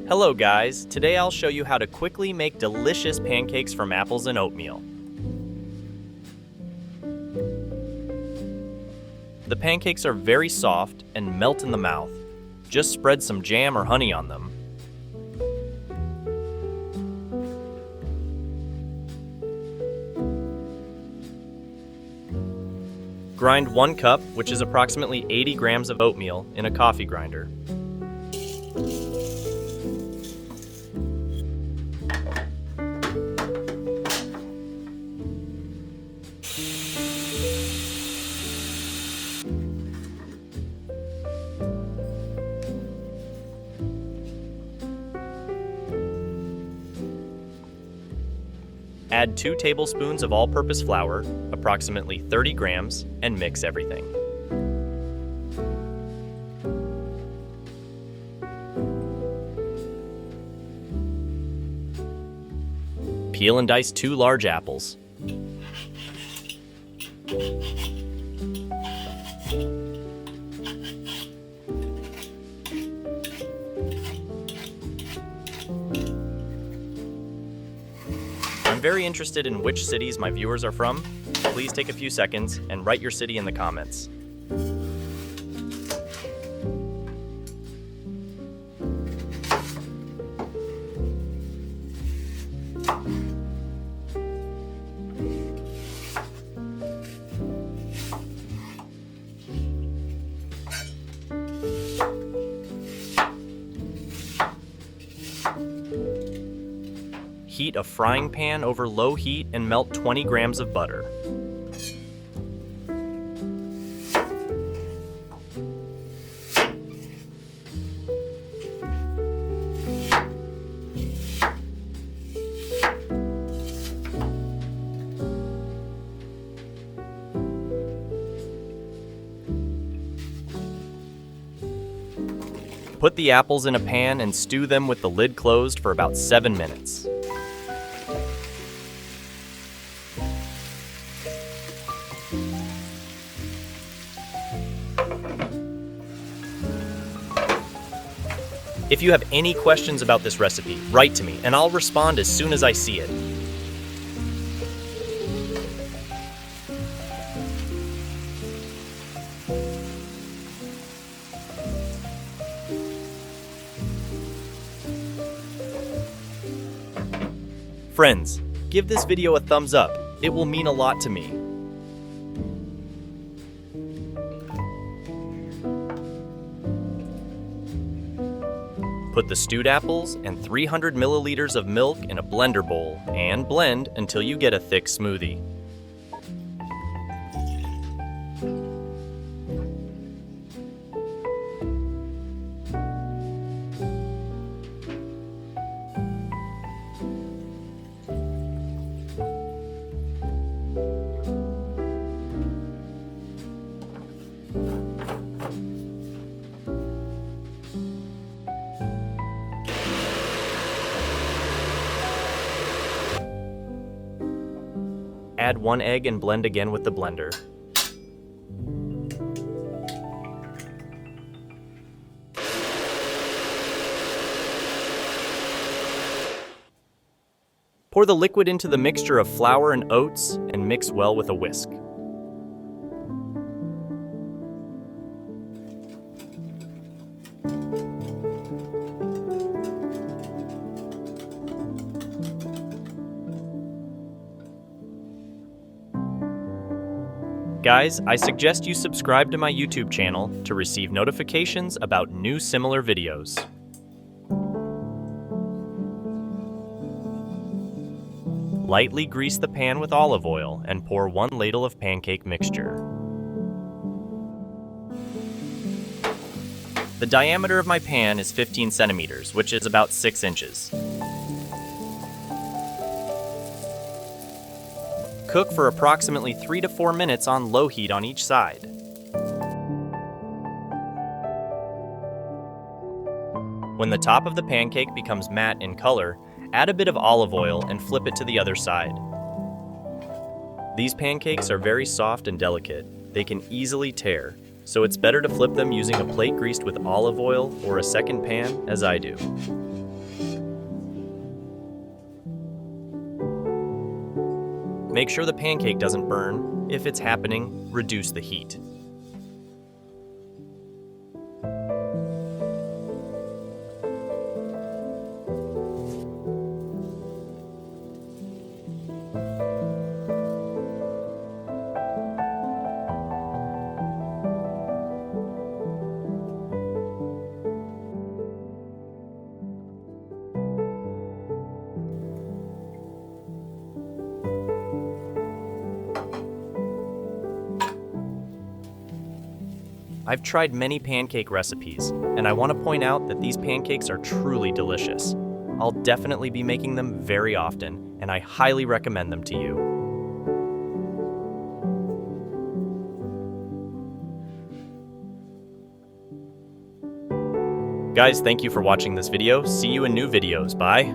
Hello guys, today I'll show you how to quickly make delicious pancakes from apples and oatmeal. The pancakes are very soft and melt in the mouth. Just spread some jam or honey on them. Grind 1 cup, which is approximately 80 grams of oatmeal, in a coffee grinder. Add 2 tablespoons of all-purpose flour, approximately 30 grams, and mix everything. Peel and dice 2 large apples. I'm very interested in which cities my viewers are from. Please take a few seconds and write your city in the comments. Heat a frying pan over low heat and melt 20 grams of butter. Put the apples in a pan and stew them with the lid closed for about 7 minutes. If you have any questions about this recipe, write to me and I'll respond as soon as I see it. Friends, give this video a thumbs up. It will mean a lot to me. Put the stewed apples and 300 milliliters of milk in a blender bowl and blend until you get a thick smoothie. Add 1 egg and blend again with the blender. Pour the liquid into the mixture of flour and oats and mix well with a whisk. Guys, I suggest you subscribe to my YouTube channel to receive notifications about new similar videos. Lightly grease the pan with olive oil and pour 1 ladle of pancake mixture. The diameter of my pan is 15 centimeters, which is about 6 inches. Cook for approximately 3 to 4 minutes on low heat on each side. When the top of the pancake becomes matte in color, add a bit of olive oil and flip it to the other side. These pancakes are very soft and delicate. They can easily tear. So it's better to flip them using a plate greased with olive oil or a second pan, as I do. Make sure the pancake doesn't burn. If it's happening, reduce the heat. I've tried many pancake recipes, and I want to point out that these pancakes are truly delicious. I'll definitely be making them very often, and I highly recommend them to you. Guys, thank you for watching this video. See you in new videos. Bye.